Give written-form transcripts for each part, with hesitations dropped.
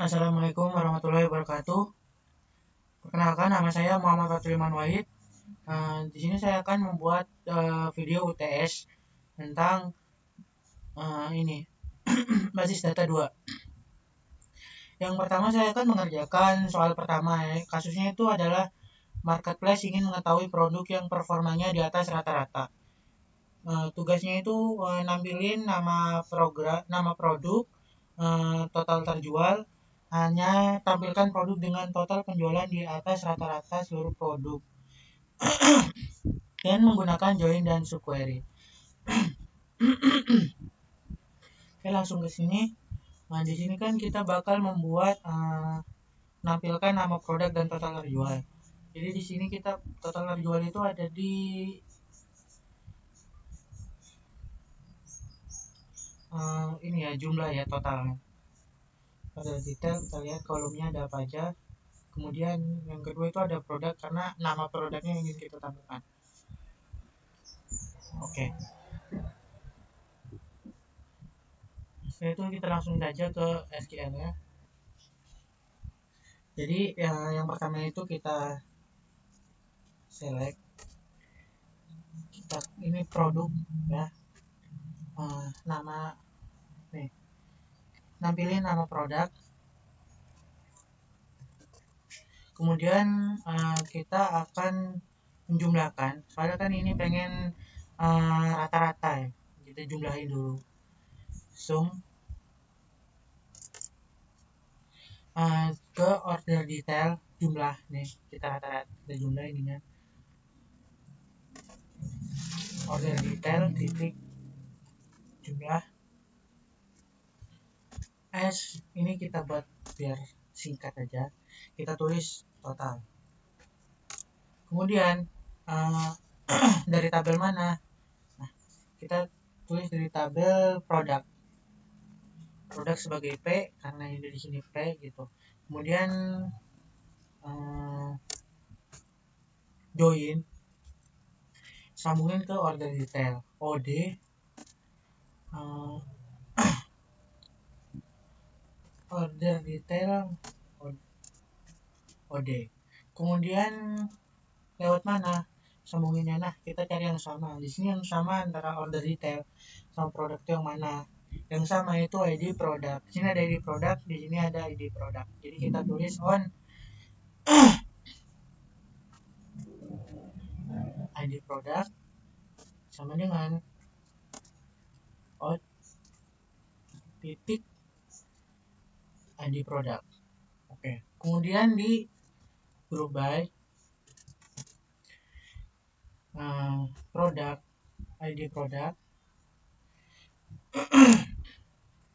Assalamualaikum warahmatullahi wabarakatuh. Perkenalkan, nama saya Muhammad Fatriman Wahid. Di sini saya akan membuat video UTS tentang ini basis data 2. Yang pertama saya akan mengerjakan soal pertama ya. Kasusnya itu adalah marketplace ingin mengetahui produk yang performanya di atas rata-rata. Tugasnya itu nampilin nama produk, total terjual, hanya tampilkan produk dengan total penjualan di atas rata-rata seluruh produk dan menggunakan join dan subquery. Oke, langsung ke sini. Nah, di sini kan kita bakal membuat nampilkan nama produk dan total terjual. Jadi di sini kita total terjual itu ada di ini ya, jumlah ya totalnya. Pada detail kita lihat kolomnya ada apa aja. Kemudian yang kedua itu ada produk karena nama produknya yang ingin kita tampilkan. Oke. Setelah itu kita langsung saja ke SQL ya. Jadi yang pertama itu kita select, ini produk ya, nama nih, nampilin nama produk. Kemudian kita akan menjumlahkan, soalnya kan ini pengen rata-rata ya, kita jumlahin dulu. Sum ke order detail jumlah nih, kita rata-rata kita jumlahin dengan order detail titik jumlah S. Ini kita buat biar singkat aja, kita tulis total. Kemudian dari tabel mana? Nah, kita tulis dari tabel produk sebagai P karena ini di sini P gitu. Kemudian join, sambungin ke order detail OD, order detail OD. Kemudian lewat mana sambunginnya? Nah, kita cari yang sama. Di sini yang sama antara order detail sama produk itu yang mana? Yang sama itu ID produk. Di sini ada ID produk, di sini ada ID produk. Jadi kita tulis on ID produk sama dengan out titik ID produk. Oke. Kemudian di group by produk ID produk,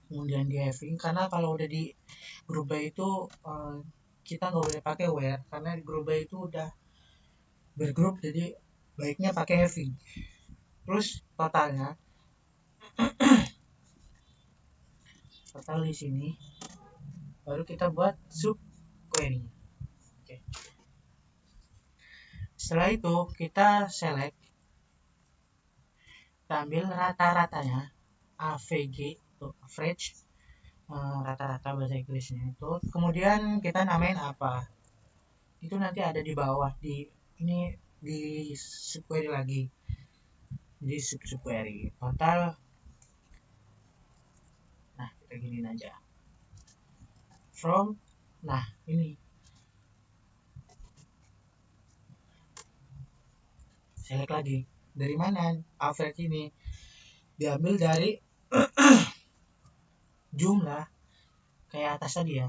kemudian di having, karena kalau udah di group by itu kita nggak boleh pakai where karena di group by itu udah bergrup, jadi baiknya pakai having. Terus totalnya total di sini, baru kita buat sub query. Oke. Setelah itu kita select, kita ambil rata-ratanya AVG atau average, rata-rata bahasa Inggrisnya itu. Kemudian kita namain apa, itu nanti ada di bawah, di ini di subquery lagi, di subquery total. Nah, kita giniin aja from. Nah, ini select lagi, dari mana average ini diambil dari jumlah kayak atas tadi ya,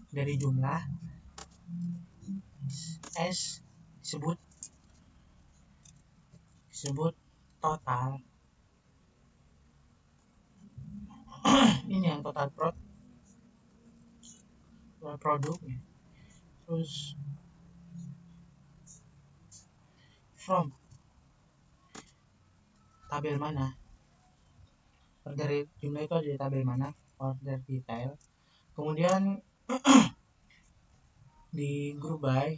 dari jumlah S disebut total. Ini yang total produknya. Terus from tabel mana, order jumlah itu ada di tabel mana, order detail. Kemudian di group by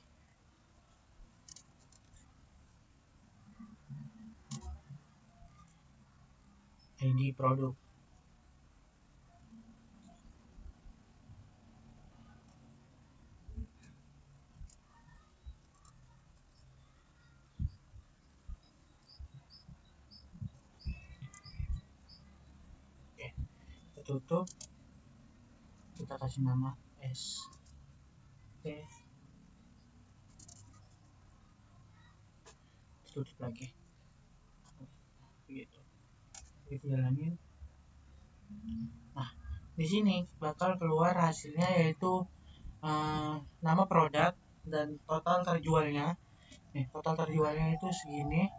ID produk. tutup, kita kasih nama S T, tutup lagi begitu, kita jalanin. Nah, di sini bakal keluar hasilnya, yaitu nama produk dan total terjualnya. Nih, total terjualnya itu segini.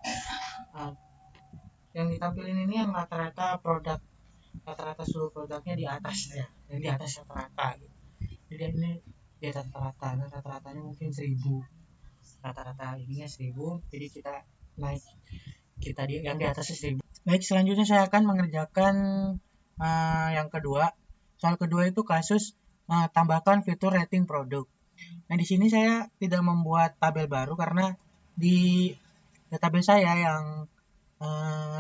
Yang ditampilin ini yang rata-rata produk, rata-rata seluruh produknya di atas ya, yang di atas rata-rata gitu. Jadi ini di atas rata-rata, rata-ratanya mungkin 1000, rata-rata ininya 1000, jadi kita naik, kita di yang di atasnya 1000. Baik, selanjutnya saya akan mengerjakan yang kedua. Soal kedua itu kasus tambahkan fitur rating produk. Nah, di sini saya tidak membuat tabel baru karena di database saya yang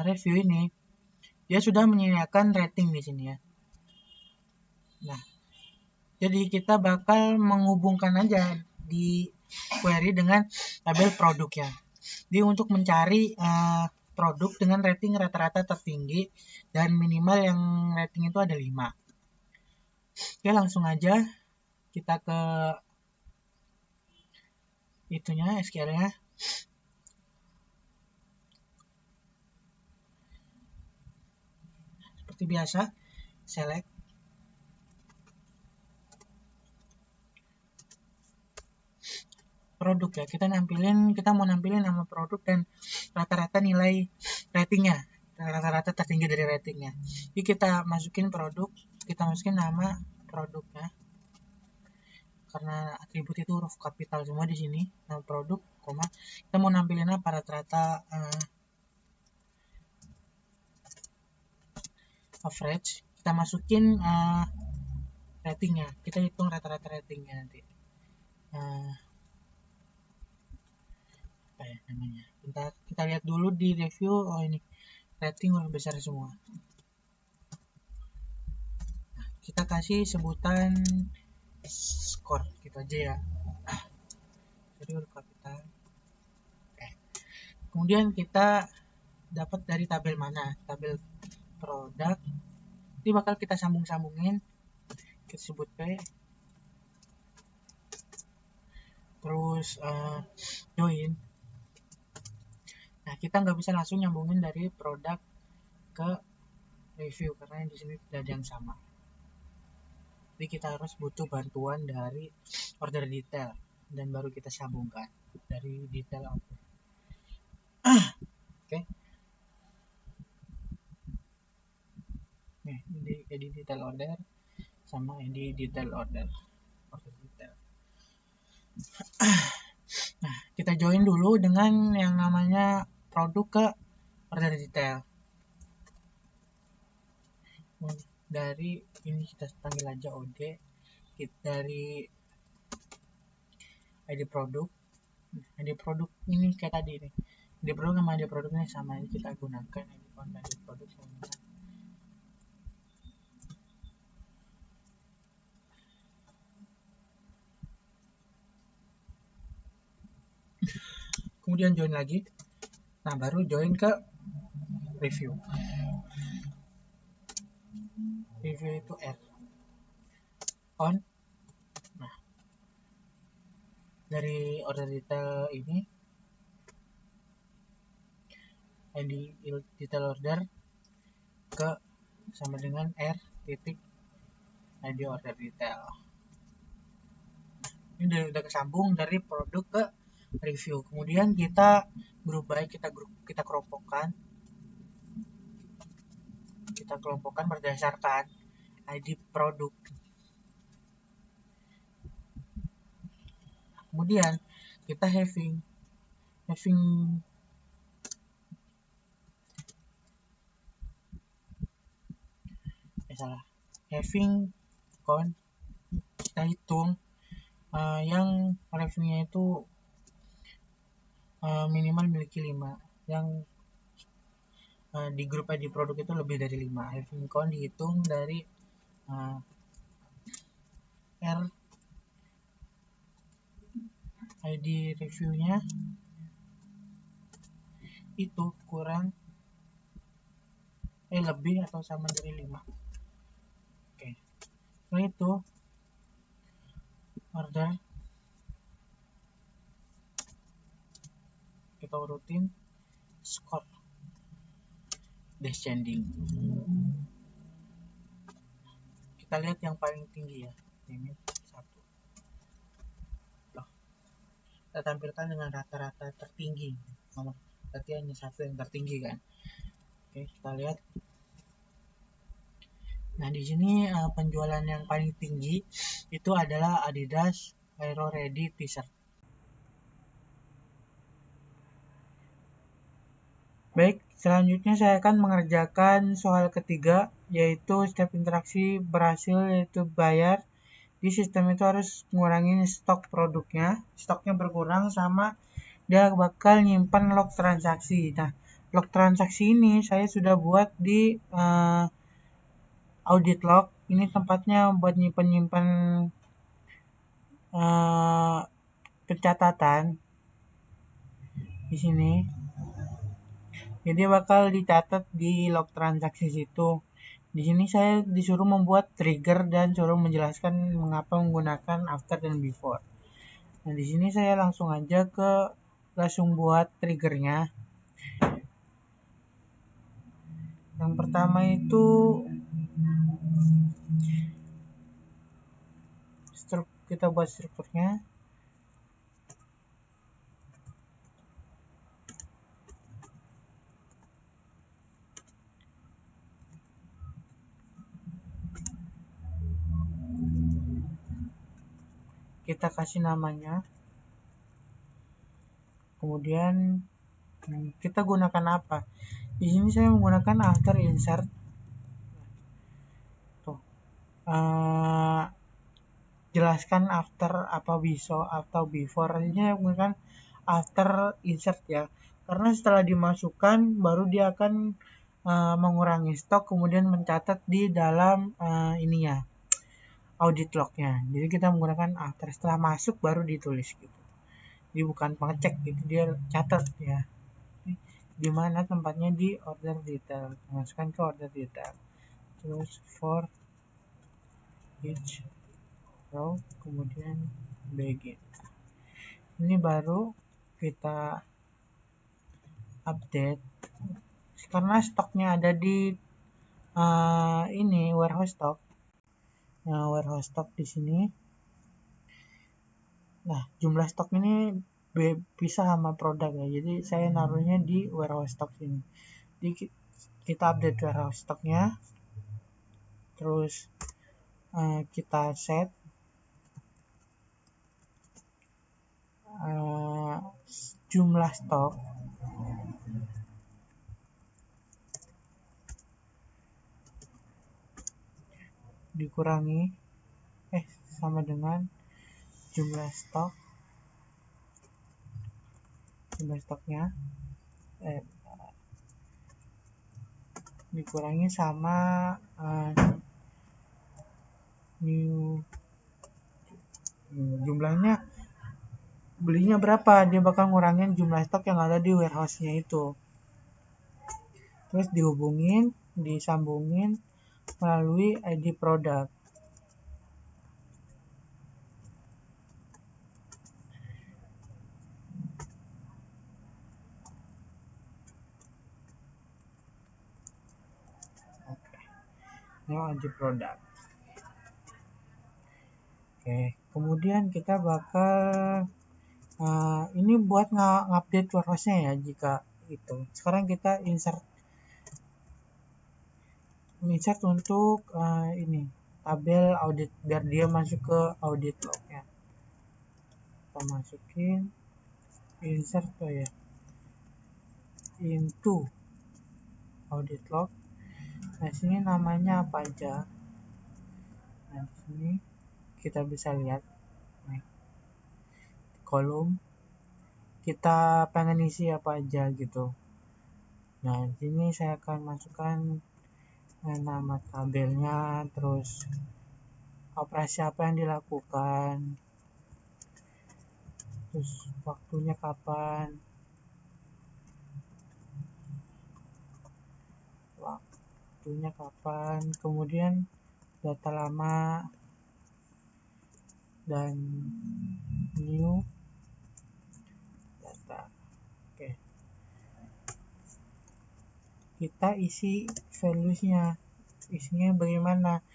review ini dia sudah menyediakan rating di sini ya. Nah, jadi kita bakal menghubungkan aja di query dengan tabel produknya. Jadi untuk mencari produk dengan rating rata-rata tertinggi dan minimal yang rating itu ada 5. Oke, langsung aja kita ke itunya, SQL-nya. Seperti biasa, select produk ya, kita mau nampilin nama produk dan rata-rata nilai ratingnya, rata-rata tertinggi dari ratingnya. Jadi kita masukin produk, kita masukin nama produknya, karena atribut itu huruf kapital semua di sini, nama produk, koma, kita mau nampilin apa, rata-rata average, kita masukin ratingnya, kita hitung rata-rata ratingnya nanti. Apa ya namanya? Kita lihat dulu di review. Oh, ini rating udah besar semua. Nah, kita kasih sebutan skor gitu aja ya. Jadi huruf kapital. Kemudian kita dapat dari tabel mana? Tabel produk. Ini bakal kita sambung-sambungin. Kita sebut P. Terus join. Nah, kita nggak bisa langsung nyambungin dari produk ke review karena di sini tidak ada yang sama. Jadi kita harus butuh bantuan dari order detail dan baru kita sambungkan dari detail order. Oke. Nih, di detail order sama di detail order detail. Nah, kita join dulu dengan yang namanya produk ke order detail. Dari ini kita panggil aja OD, dari ID produk ini kayak tadi nih, ID produk sama ID produknya sama, ini kita gunakan ID produk sama. Kemudian join lagi, nah baru join ke review itu R on. Nah, dari order detail ini ID detail order ke sama dengan R titik ID order detail. Ini udah kesambung dari produk ke review. Kemudian kita berubah, kita kelompokkan berdasarkan ID produk. Kemudian kita having count, kita hitung yang reviewnya itu minimal miliki 5, yang di grup ID produk itu lebih dari 5. Having count dihitung dari R ID reviewnya itu kurang lebih atau sama dari 5. setelah itu order kita urutin score descending, kita lihat yang paling tinggi ya, limit 1. Kita tampilkan dengan rata-rata tertinggi, nomor berarti hanya 1 yang tertinggi kan. Oke, kita lihat. Nah, di sini penjualan yang paling tinggi itu adalah Adidas Aero Ready T-shirt. Baik, selanjutnya saya akan mengerjakan soal ketiga, yaitu step interaksi berhasil, yaitu bayar. Di sistem itu harus mengurangi stok produknya, stoknya berkurang sama dia bakal nyimpan log transaksi. Nah, log transaksi ini saya sudah buat di audit log. Ini tempatnya buat nyimpan pencatatan di sini. Jadi bakal dicatat di log transaksi situ. Di sini saya disuruh membuat trigger dan suruh menjelaskan mengapa menggunakan after dan before. Nah, di sini saya langsung aja langsung buat triggernya. Yang pertama itu kita buat strukturnya. Kita kasih namanya. Kemudian kita gunakan apa? Di sini saya menggunakan after insert. Tuh. Jelaskan after apa before atau before. Ini saya menggunakan after insert ya. Karena setelah dimasukkan baru dia akan mengurangi stok, kemudian mencatat di dalam ininya, audit lognya. Jadi kita menggunakan after, setelah masuk baru ditulis gitu. Jadi bukan pengecek gitu, dia catat ya. Di mana tempatnya di order detail, masukkan ke order detail. Terus for each row, kemudian begin. Ini baru kita update karena stoknya ada di ini warehouse stock. Nah, warehouse stock di sini. Nah, jumlah stok ini bisa sama produk ya. Jadi saya naruhnya di warehouse stock ini. Jadi kita update warehouse stocknya. Terus kita set jumlah stok dikurangi sama dengan jumlah stoknya dikurangi sama new jumlahnya, belinya berapa, dia bakal ngurangin jumlah stok yang ada di warehouse-nya itu. Terus disambungin melalui ID produk. Ini ID produk. Oke, kemudian kita bakal ini buat ngupdate warehouse-nya ya, jika itu. Sekarang kita insert untuk ini tabel audit biar dia masuk ke audit log-nya. Kita masukin insert ya into audit log. Nah, sini namanya apa aja. Nah, di sini kita bisa lihat kolom kita pengen isi apa aja gitu. Nah, di sini saya akan masukkan nama tabelnya, terus operasi apa yang dilakukan, terus waktunya kapan, kemudian data lama, dan new data. Oke, kita isi values-nya, isinya bagaimana.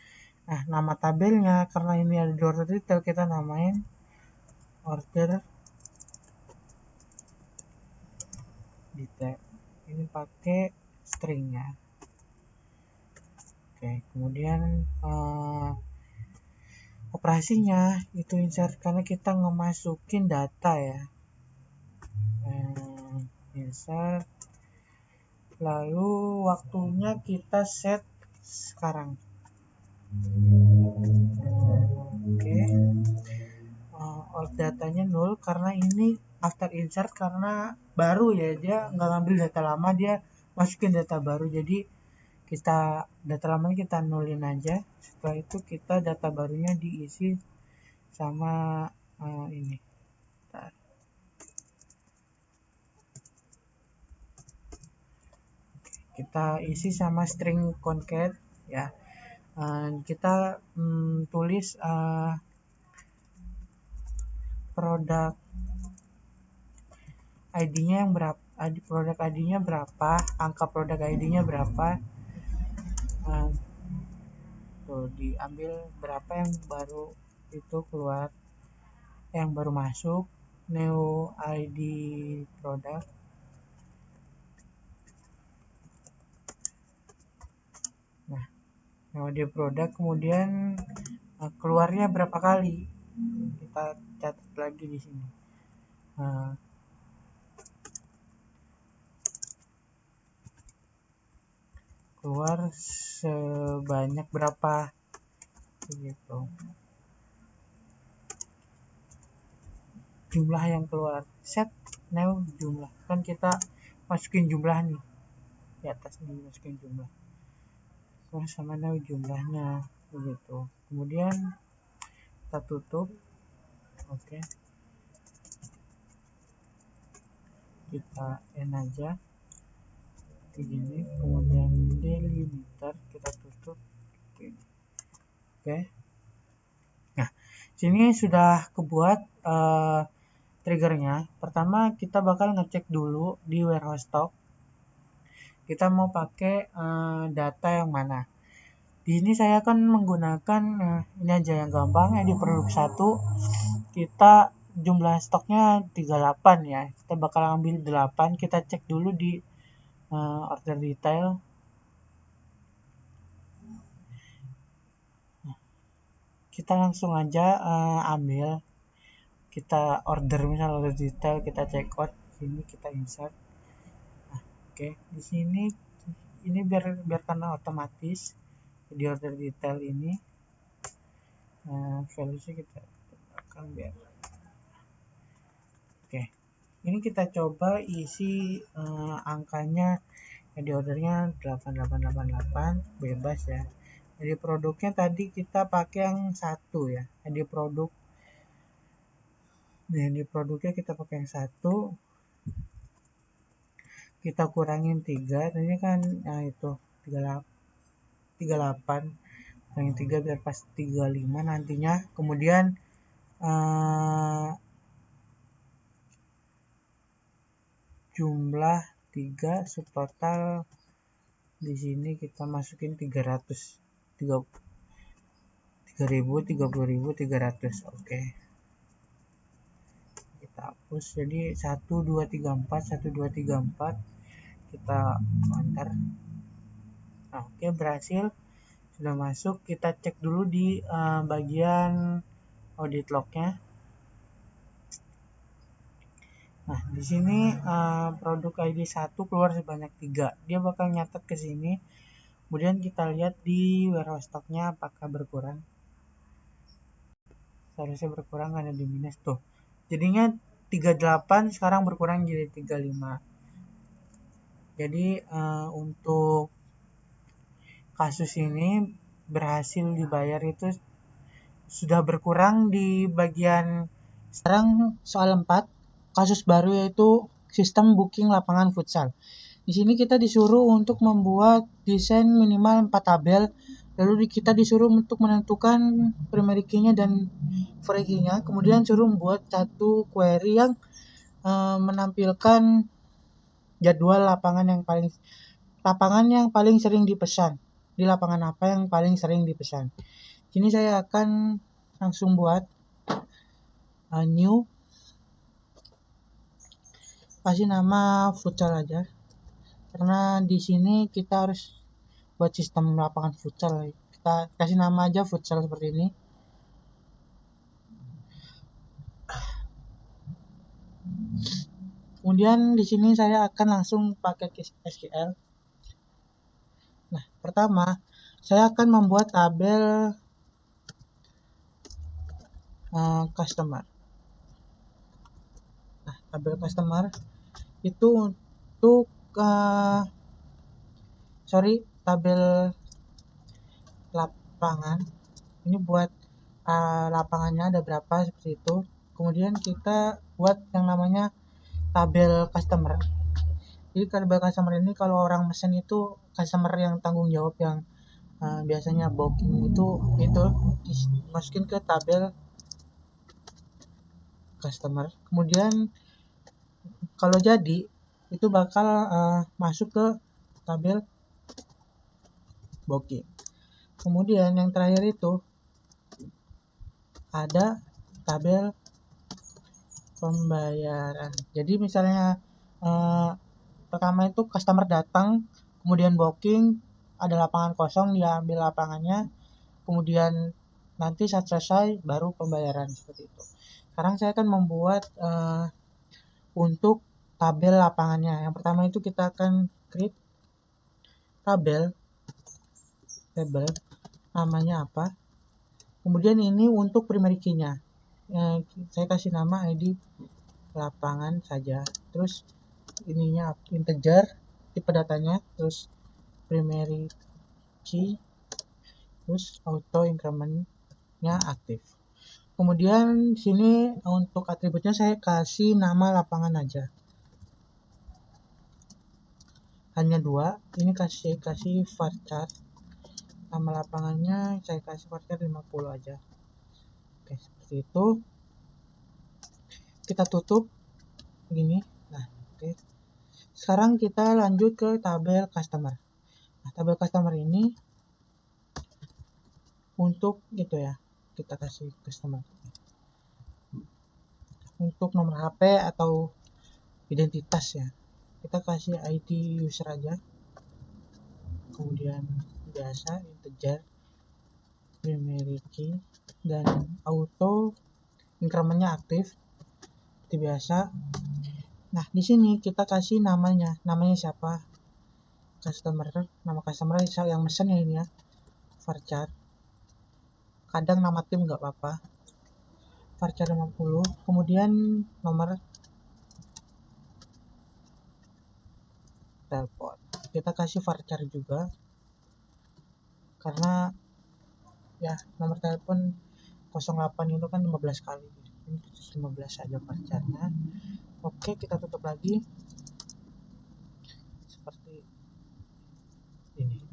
Nah, nama tabelnya karena ini ada di order detail, kita namain order detail. Ini pakai stringnya. Oke, kemudian operasinya itu insert karena kita ngemasukin data ya. Insert, lalu waktunya kita set sekarang. Oke, datanya 0 karena ini after insert, karena baru ya, dia nggak ngambil data lama, dia masukin data baru. Jadi kita data lamanya kita nolin aja. Setelah itu kita data barunya diisi sama ini. Kita isi sama string concat ya. Kita tulis produk ID-nya yang berapa, produk ID-nya berapa, angka produk ID-nya berapa, tuh diambil berapa yang baru itu keluar, yang baru masuk, new ID produk. Nah, new ID produk, kemudian keluarnya berapa kali, kita catat lagi di sini. Keluar sebanyak berapa gitu, jumlah yang keluar. Set new jumlah, kan kita masukin jumlah nih di atas nih, masukin jumlah sama new jumlahnya begitu. Kemudian kita tutup. Oke, kita end aja begini, kemudian delimiter kita tutup. Oke. Nah, sini sudah kebuat triggernya. Pertama kita bakal ngecek dulu di warehouse stock kita mau pakai data yang mana. Di sini saya akan menggunakan ini aja yang gampang, di produk 1 kita jumlah stoknya 38 ya. Kita bakal ambil 8, kita cek dulu di order detail. Kita langsung aja ambil, kita order misal order detail, kita check out, sini kita insert. Nah, oke, di sini ini biar karena otomatis di order detail ini valuesnya kita akan biar. Oke, ini kita coba isi angkanya di ordernya 8888 bebas ya. Jadi produknya tadi kita pakai yang 1 ya. Jadi produk, nah di produknya kita pakai yang 1, kita kurangin 3, ini kan itu 38, kurangin 3 biar pas 35 nantinya. Kemudian jumlah 3 subtotal di sini kita masukin 300, 30.300. Oke, kita hapus. Jadi 1234 kita enter. Nah, oke, berhasil, sudah masuk. Kita cek dulu di bagian audit lognya. Nah, di sini produk ID 1 keluar sebanyak 3. Dia bakal nyatet ke sini. Kemudian kita lihat di warehouse stocknya apakah berkurang. Seharusnya berkurang, ada di minus tuh. Jadinya 38 sekarang berkurang jadi 35. Jadi untuk kasus ini berhasil dibayar itu sudah berkurang di bagian. Sekarang soal 4, kasus baru yaitu sistem booking lapangan futsal. Di sini kita disuruh untuk membuat desain minimal 4 tabel Lalu kita disuruh untuk menentukan primary key-nya dan foreign key-nya. Kemudian suruh membuat satu query yang menampilkan jadwal lapangan yang paling sering dipesan. Di lapangan apa yang paling sering dipesan. Sini saya akan langsung buat new, kasih nama futsal aja. Karena di sini kita harus buat sistem lapangan futsal. Kita kasih nama aja futsal seperti ini. Kemudian di sini saya akan langsung pakai SQL. Nah, pertama saya akan membuat tabel customer. Nah, tabel customer itu untuk tabel lapangan. Ini buat lapangannya ada berapa seperti itu. Kemudian kita buat yang namanya tabel customer. Jadi tabel customer ini kalau orang mesen itu customer yang tanggung jawab yang biasanya booking itu dimasukin ke tabel customer. Kemudian kalau jadi itu bakal masuk ke tabel booking. Kemudian yang terakhir itu ada tabel pembayaran. Jadi misalnya pertama itu customer datang, kemudian booking, ada lapangan kosong, dia ambil lapangannya, kemudian nanti saat selesai baru pembayaran seperti itu. Sekarang saya akan membuat untuk tabel lapangannya. Yang pertama itu kita akan create tabel namanya apa. Kemudian ini untuk primary key-nya. Saya kasih nama ID lapangan saja. Terus ininya integer, tipe datanya, terus primary key, terus auto increment-nya aktif. Kemudian sini untuk atributnya saya kasih nama lapangan aja. Hanya 2. Ini kasih varchar. Nama lapangannya saya kasih varchar 50 aja. Oke, seperti itu. Kita tutup gini. Nah, oke. Sekarang kita lanjut ke tabel customer. Nah, tabel customer ini untuk gitu ya. Kita kasih customer. Untuk nomor HP atau identitas ya. Kita kasih ID user aja. Kemudian biasa integer, primary key, dan auto increment-nya aktif seperti biasa. Nah, di sini kita kasih namanya siapa? Customer, nama customer yang mesen ya ini ya. Varchar. Kadang nama tim nggak apa-apa. Varchar 50. Kemudian nomor telepon. Kita kasih varchar juga. Karena ya nomor telepon 08 itu kan 15 kali. Ini 15 saja varcharnya. Oke, kita tutup lagi seperti ini.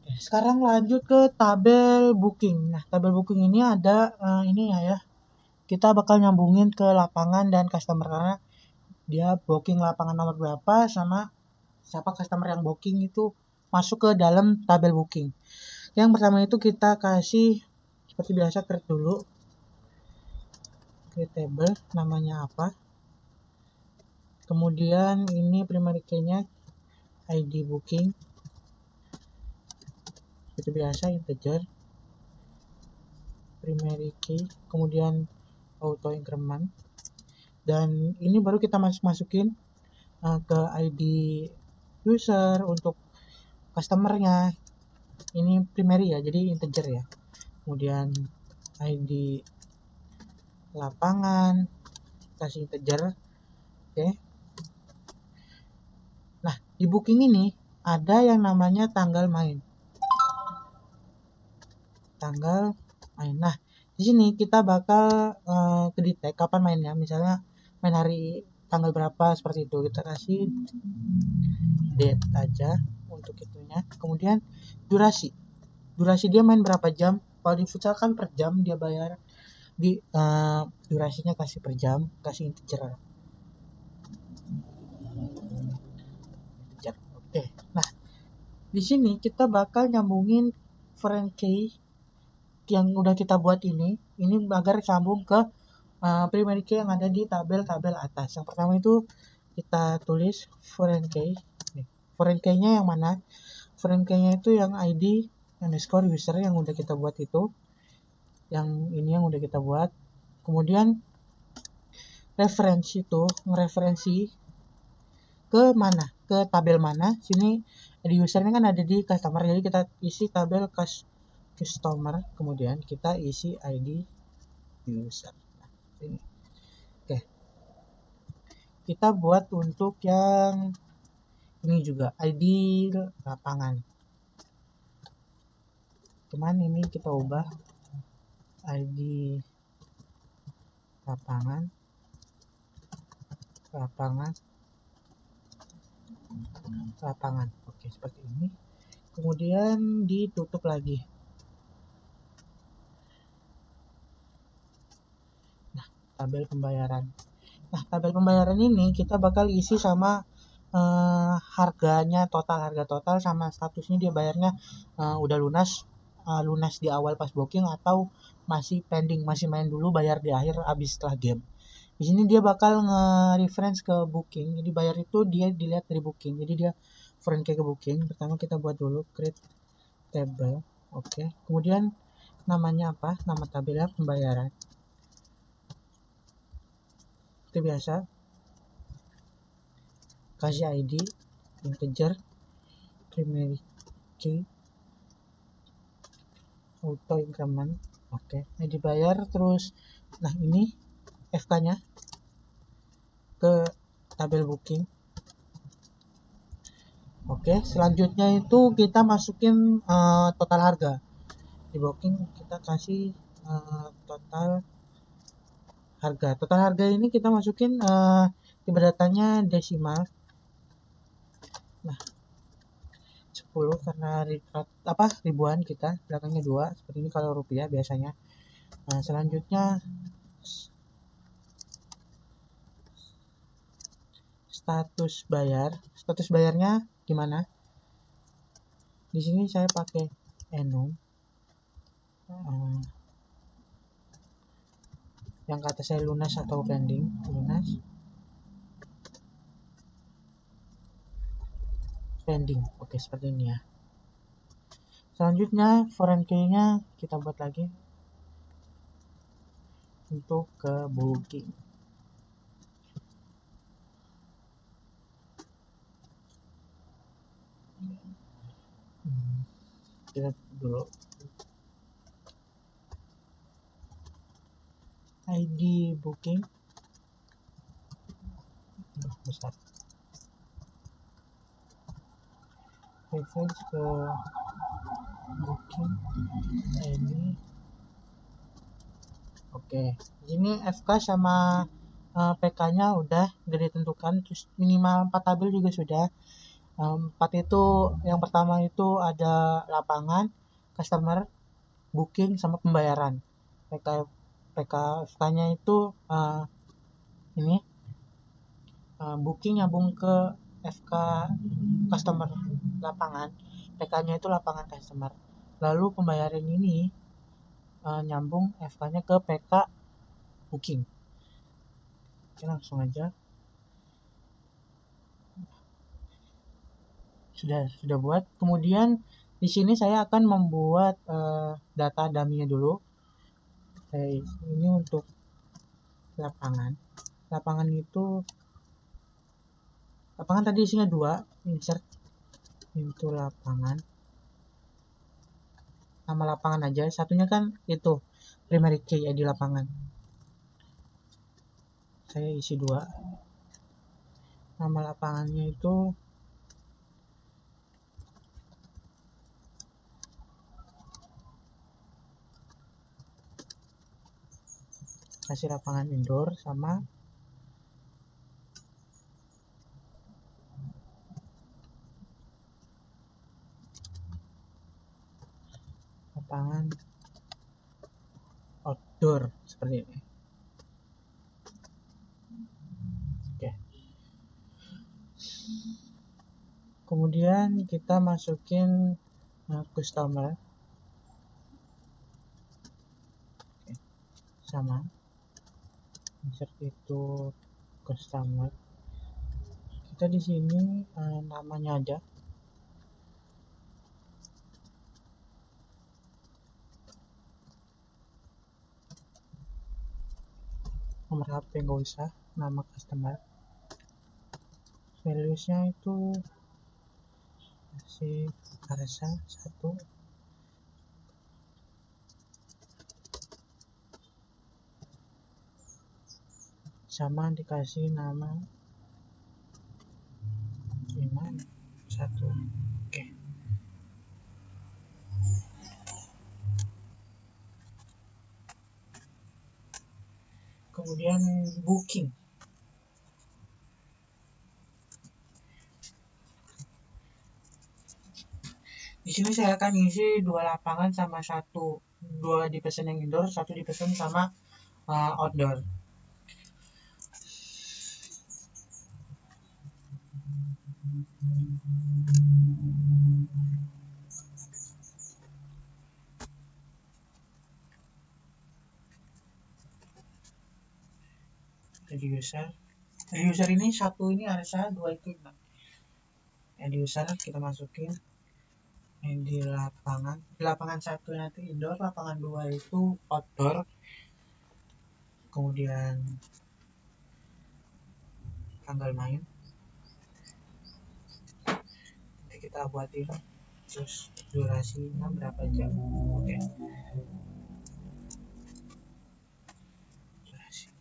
Oke, sekarang lanjut ke tabel booking. Nah, tabel booking ini ada ini ya. Kita bakal nyambungin ke lapangan dan customer karena dia booking lapangan nomor berapa sama siapa customer yang booking itu masuk ke dalam tabel booking. Yang pertama itu kita kasih seperti biasa create dulu. Create table namanya apa. Kemudian ini primary key-nya ID booking. Seperti biasa integer. Primary key, kemudian auto increment. Dan ini baru kita masukin ke ID user untuk customernya. Ini primary ya, jadi integer ya. Kemudian ID lapangan kasih integer. Oke. Nah, di booking ini ada yang namanya tanggal main. Nah, di sini kita bakal kedetek kapan mainnya. Misalnya main hari tanggal berapa seperti itu. Kita kasih date aja untuk itunya. Kemudian durasi dia main berapa jam. Kalau di futsal kan per jam dia bayar, di durasinya kasih per jam, kasih integer. Oke. Nah, di sini kita bakal nyambungin foreign key yang udah kita buat ini agar sambung ke primary key yang ada di tabel-tabel atas. Yang pertama itu kita tulis foreign key. Foreign key-nya yang mana? Foreign key-nya itu yang ID underscore user yang udah kita buat itu. Yang ini yang udah kita buat. Kemudian referensi itu ngereferensi ke mana? Ke tabel mana? Sini di usernya kan ada di customer, jadi kita isi tabel customer, kemudian kita isi ID user. Nah, ini. Oke. Kita buat untuk yang ini juga ID lapangan. Cuman ini kita ubah ID lapangan oke, seperti ini. Kemudian ditutup lagi. Nah, tabel pembayaran. Nah, tabel pembayaran ini kita bakal isi sama harganya, harga total sama statusnya dia bayarnya udah lunas di awal pas booking atau masih pending, masih main dulu bayar di akhir habis setelah game. Di sini dia bakal nge-reference ke booking. Jadi bayar itu dia dilihat dari booking. Jadi dia foreign key ke booking. Pertama kita buat dulu create table. Oke. Kemudian namanya apa? Nama tabelnya pembayaran. Seperti biasa. Kasih ID integer primary key auto increment. Oke. Ini dibayar terus. Nah, ini FK-nya ke tabel booking. Oke, selanjutnya itu kita masukin total harga. Di booking kita kasih total harga. Total harga ini kita masukin tipe datanya desimal. Nah, 10 karena ribuan kita, belakangnya 2, seperti ini kalau rupiah biasanya. Nah, selanjutnya status bayarnya gimana? Di sini saya pakai enum yang kata saya lunas atau pending. Lunas pending. Oke, seperti ini ya. Selanjutnya foreign key-nya kita buat lagi untuk ke booking. Kita dulu ID booking besar, reference ke booking ID. Oke, ini FK sama PK-nya udah ditentukan, terus minimal 4 tabel juga sudah. 4 itu yang pertama itu ada lapangan, customer, booking sama pembayaran. PK-nya itu ini booking nyambung ke FK customer lapangan, PK-nya itu lapangan customer. Lalu pembayaran ini nyambung FK-nya ke PK booking. Oke, langsung aja. Sudah buat. Kemudian di sini saya akan membuat data dummy-nya dulu. Ini untuk lapangan. Lapangan tadi isinya 2, insert into lapangan. Nama lapangan aja, satunya kan itu primary key ya di lapangan. Saya isi 2. Nama lapangannya itu kasih lapangan indoor sama lapangan outdoor seperti ini. Oke. Kemudian kita masukin customer. Oke. Sama insert itu customer. Kita di sini namanya aja. Nomor HP nggak usah, nama customer. Valuesnya itu si Arsa 1. Sama dikasih nama Iman 1. Oke. Kemudian booking. Di sini saya akan isi 2 lapangan sama 2 dipesan yang indoor, 1 dipesan sama outdoor. Add user ini 1 ini Arsa, 2 itu Iman. Add user kita masukin di lapangan 1 nanti indoor, lapangan 2 itu outdoor. Kemudian tanggal main nanti kita buatin, terus durasinya berapa jam. Oke. Durasi.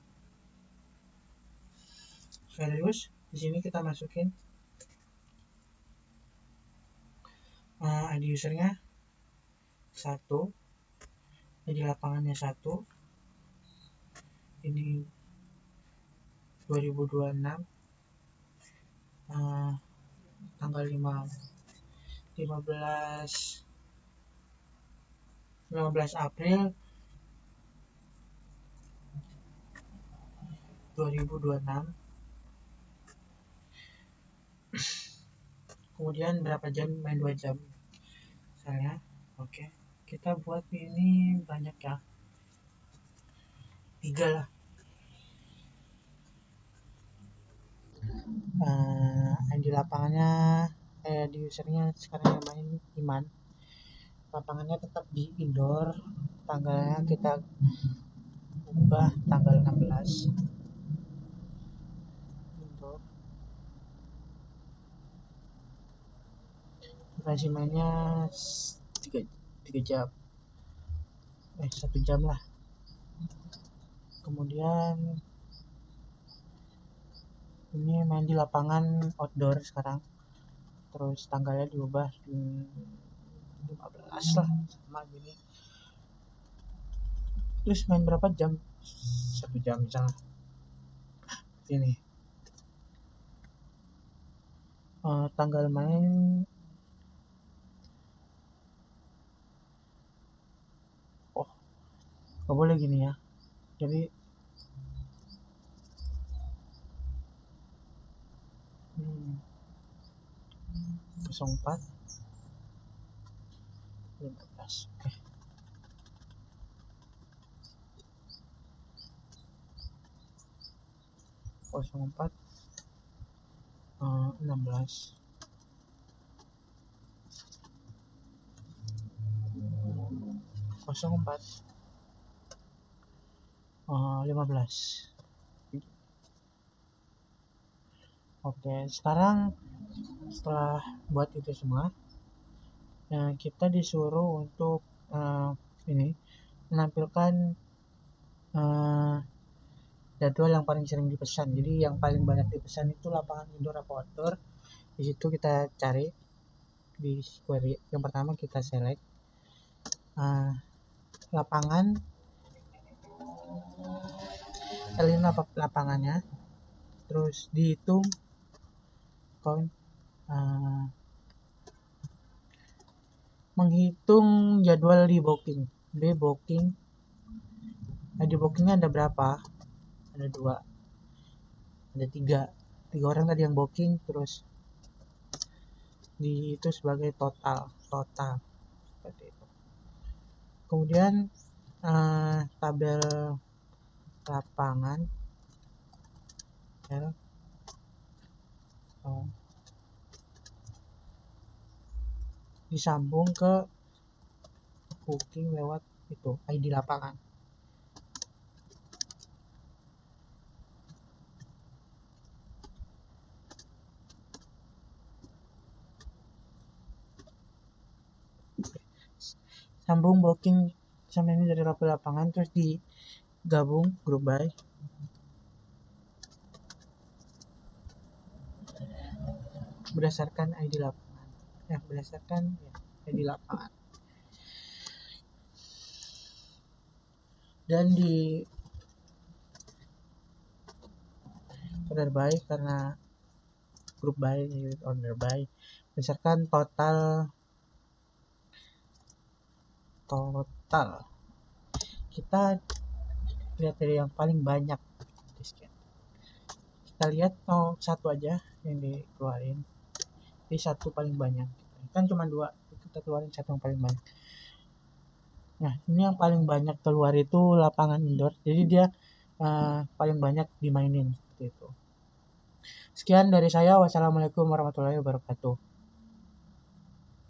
Values di sini kita masukin ID usernya 1, ID lapangannya 1, ini 2026, tanggal 15 April 2026. Kemudian berapa jam, main 2 jam misalnya. Oke, kita buat ini banyak ya, 3 lah. ID lapangannya di usernya sekarang yang main Iman. Lapangannya tetap di indoor, tanggalnya kita ubah tanggal 16 indoor. Durasi mainnya 3 jam, 1 jam lah. Kemudian ini main di lapangan outdoor sekarang, terus tanggalnya diubah 15 lah, sama gini. Terus main berapa jam, 1 jam misalnya. Ini tanggal main nggak boleh gini ya, jadi 04 15. Oke. Kosong 4 16 04 15. Oke, sekarang setelah buat itu semua, kita disuruh untuk ini menampilkan jadwal yang paling sering dipesan. Jadi yang paling banyak dipesan itu lapangan indoor apa outdoor. Di situ kita cari di query. Yang pertama kita select lapangan, kalian lapangannya, terus dihitung count menghitung jadwal di booking. Di bookingnya ada berapa? Ada 2, ada 3 orang tadi yang booking, terus di itu sebagai total seperti itu. Kemudian tabel lapangan ya, disambung ke booking lewat itu ID lapangan. Sambung booking sama ini dari lapangan, terus digabung group by berdasarkan ID lapangan. Berdasarkan ID lapangan. Dan di order by karena group by order by berdasarkan total kita lihat dari yang paling banyak. Kita lihat satu aja yang dikeluarin, jadi satu paling banyak kan cuma 2, kita keluarin satu yang paling banyak. Nah ini yang paling banyak keluar itu lapangan indoor, jadi dia paling banyak dimainin seperti itu. Sekian dari saya, wassalamualaikum warahmatullahi wabarakatuh.